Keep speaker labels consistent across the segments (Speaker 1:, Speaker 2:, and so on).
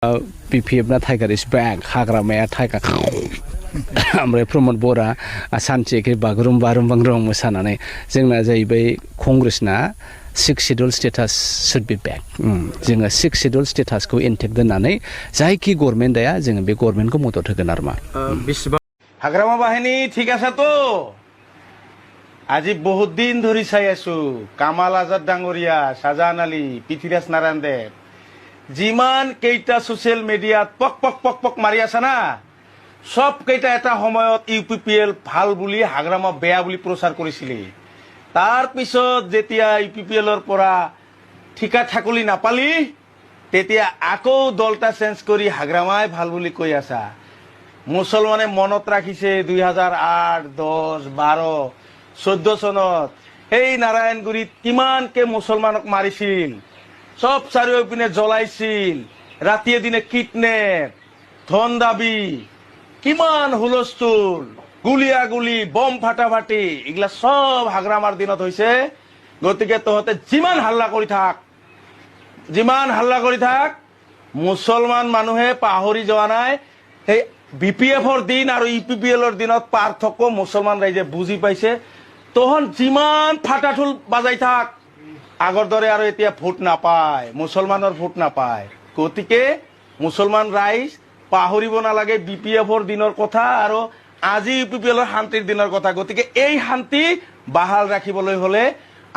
Speaker 1: BPF na Tiger is back haग्रामाया Tiger ओमफ्राय प्रमद बरा सानसेखे बागुरुम बागुरुम मोसानानै जोंना जाहैबाय कंग्रेसना 6 schedule status should be back जोङो 6 शेड्यूल स्टेटासखौ इनटेक्ट दोननानै जायखि गभर्नमेन्टआ जोङो बे गभर्नमेन्टखौ मदद होगोन आरोमा
Speaker 2: हाग्रामा बाहिनी ঠিক আছে তো আজি বহুত দিন ধৰি চাই আছো কামাল আজাদ ডাঙৰীয়া শাহজাহান আলী পৃথ্বীৰাজ নাৰায়ণ দেৱ যিমান কেইটা সোশ্যাল মিডিয়াত পক পক পক পক মাৰি আছে না সব কেইটা এটা সময়ত ইউপিপিএল ভাল বুলি হাগ্ৰামা বেয়া বুলি প্ৰচাৰ কৰিছিল তাৰ পিছত যেতিয়া ইউপিপিএলৰ পৰা ঠিকা ঠাকুলি নাপালি তেতিয়া আকৌ দলটা চেঞ্জ কৰি হাগ্ৰামাই ভাল বুলি কৈ আছা মুছলমানে মনত ৰাখিছে 2008 10 12 14 চনত এই নাৰায়ণগুৰিত কিমানকে মুছলমানক মাৰিছিল সব চাৰিওপিনে জ্বলাইছিল ৰাতিয়ে দিনে কিডনেপ ধন দাবী কিমান হুলস্থুল গুলিয়াগুলি বম ফাটাফাটি এগুলা সব হাগ্ৰামাৰ দিনত হৈছে গতিকে তহতে যিমান হাল্লা কৰি থাক মুছলমান মানুহে পাহৰি যোৱা নাই সেই বিপিএফৰ দিন আৰু ইউপিপিএলৰ দিনত পাৰ্থক্য মুছলমান ৰাইজে বুজি পাইছে তহন যিমান ফাটাঠুল বাজাই থাক আগৰ দৰে আৰু এতিয়া ভোট নাপায় মুছলমানৰ ভোট নাপায় গতিকে মুছলমান ৰাইজ পাহৰিব নালাগে বিপিএফৰ দিনৰ কথা আৰু আজি ইউপিপিএলৰ শান্তিৰ দিনৰ কথা গতিকে এই শান্তি বাহাল ৰাখিবলৈ হলে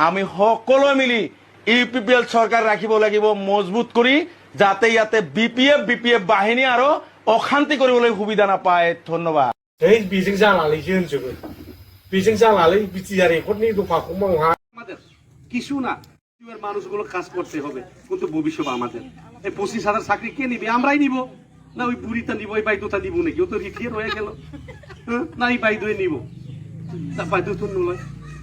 Speaker 2: আমি সকলোৱে মিলি ইউপিপিএল চৰকাৰ ৰাখিব লাগিব মজবুত কৰি যাতে ইয়াতে বিপিএফ বাহিনী আৰু অশান্তি কৰিবলৈ সুবিধা নাপায় ধন্যবাদ
Speaker 3: এই বিজিং জানালে जोंजोबो বিজিং জানালে বিটিআর রেকর্ডনি দফাखौ मावहा
Speaker 4: আমাদের কিছু না এর মানুষগুলো কাজ করতে হবে কিন্তু ভবিষ্যৎ আমাদের এই 25,000 চাকরি কে নিবে আমরাই নিব না ওই বুড়িটা নিব ওই বাইদুটা নিব নাকি ও তো রিটায়ার হয়ে গেল না এই বাইদুই নিব তা বাইদু তো নয়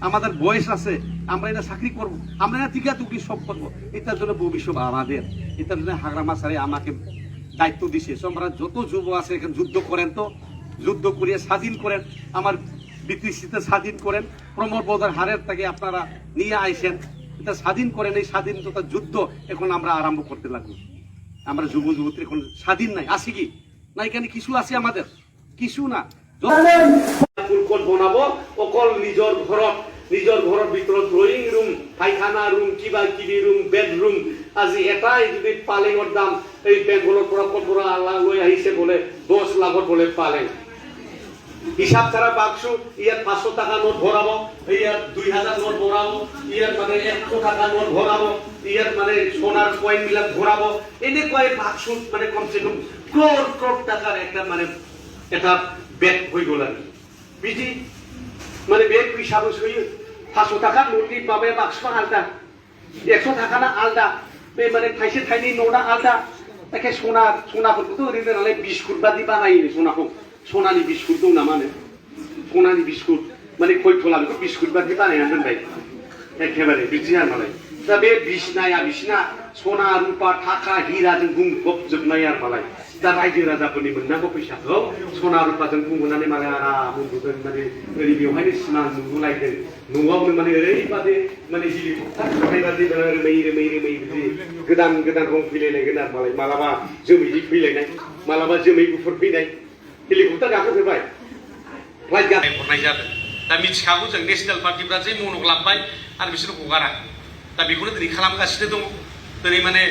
Speaker 4: আমাদের বয়স আছে আমরা এটা চাকরি করব আমরা না টিকা টুকি সব করব এটার জন্য ভবিষ্যৎ আমাদের এটার জন্য হাগ্রামা স্যারে আমাকে দায়িত্ব দিছে আমরা যত যুব আছে এখানে যুদ্ধ করেন তো যুদ্ধ করিয়ে স্বাধীন করেন আমার বিটিসিতে স্বাধীন করেন প্রমোদ বদর হারের থেকে আপনারা নিয়ে আইছেন এটা স্বাধীন করেন এই স্বাধীনতা যুদ্ধ এখন আমরা আরম্ভ করতে লাগবো আমরা যুব যুবতী এখন স্বাধীন নাই আছে কি না এখানে কিছু আছে আমাদের কিছু না ফুলকল বনাবো অকল নিজের ঘরের ভিতৰত ড্রয়িং রুম পায়খানা রুম কিবা কিবি রুম বেডরুম আজি এটাই যদি পালেঙৰ দাম এই বেংগলৰ পৰা কতৰা লৈ আহিছে বলে 10 লাখত বলে পালেং হিসাব ছাড়া বাক্স ইয়াত 500 টাকা নোট ভরাবো ইয়াত 2000 নোট ভরাবো ইয়াত মানে 100 টাকা নোট ভরাবো ইয়াত মানে সোনার কয়েন মিলা ভরাবো এনে কয় বাক্স মানে কমসে কম ক্রোড় টাকার একটা মানে এটা ব্যাগ হই গেল আর বিজি মানে ব্যাগ হিসাব হই 500 টাকা নোটই পাবে বাক্স আলাদা 100 টাকা না আলাদা মানে থাইছে থাইনি নোটা আলাদা তাকে সোনাফोरखौ তো ওরকম নালে বিস্কুট বাদি বানাই সোনাফोरखौ সোনালি বিস্কুট তো না মানে সোনালি বিস্কুট মানে কইথলা বিস্কুট বাদি বানায়ना दोनबाय একেবারে বিজিয়া মানে दा बे बिसना सना रुपा थाखा हिराजों बुंफबजोबनाय आरो मालाय दा रायजो राजाफोरनि मोननांगौ फैसाखौ सना रुपाजों बुंनानै मालाय आराम उन्दुदों माने ओरै बेवहायनो सिमां नुलायदों न'आवनो माने ओरैबादि माने हेलिकप्टार खारनाय बादि रोमै गोदान रं फैलायगोन आरो मालाय मालाबा जोमै फैलायनाय मालाबा जोमै गुफुर फैनाय हेलिकप्टार गाखोफेरबाय फ्लाइट हरनाय जादों दा मिथिखागौ जों नेशनेल पार्टिफ्रा जे मनक लाबबाय आरो बिसोर हगारा दा बेखौनो दिनै खालामगासिनो दङ दिनै माने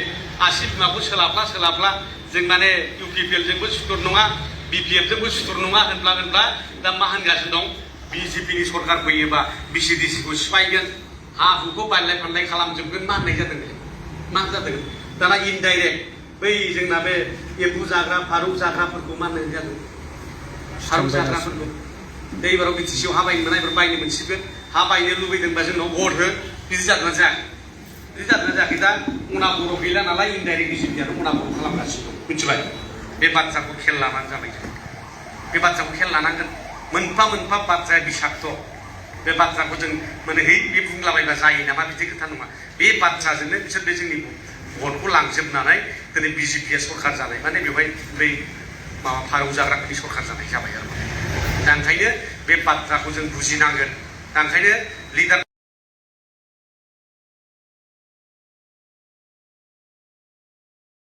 Speaker 4: आसि बिमाखौ सोलाबला जों माने इउपिपिएलजोंबो सुथुर नङा बिपिएफजोंबो सुथुर नङा होनब्ला दा मा होनगासिनो दं बिजेपिनि सरकार फैयोबा बिसिडिसिखौ सिफायगोन हा हुखौ बायलाय फानलाय खालामजोबगोन मा होननाय जादों मा जादों दाना इनडाइरेक्ट बै जोंना बे एम्बु जाग्रा फारौ जाग्राफोरखौ मा होननाय जादों फारौ जाग्राफोरखौ दैबाराव बिटिसिआव हा बायनो मोना एबार बायनो मोनसिगोन हा बायनो लुबैदोंबा जोंनाव भट हो बिदि जादोंना जायाखै दा उना बर' गैला नालाय इनडाइरेक्ट बिजेपिआ उना बर' खालामगासिनो दं मिथिबाय बे बाथ्राखौ खेल लानानै जाबाय बे बाथ्राखौ खेल लानांगोन मोनफा बाथ्राया बिसाक्त बे बाथ्राखौ जों माने है बे बुंलाबायबा जायो नामा बिदि खोथा नङा बे बाथ्राजोंनो बिसोर बे जोंनि भटखौ लांजोबनानै दिनै बिजेपिआ सरकार जानाय माने बेवहाय बै माबा फारौ जाग्राफोरनि सरकार जानाय जाबाय आरो दा ओंखायनो बे बाथ्राखौ जों बुजिनांगोन दा ओंखायनो लिडार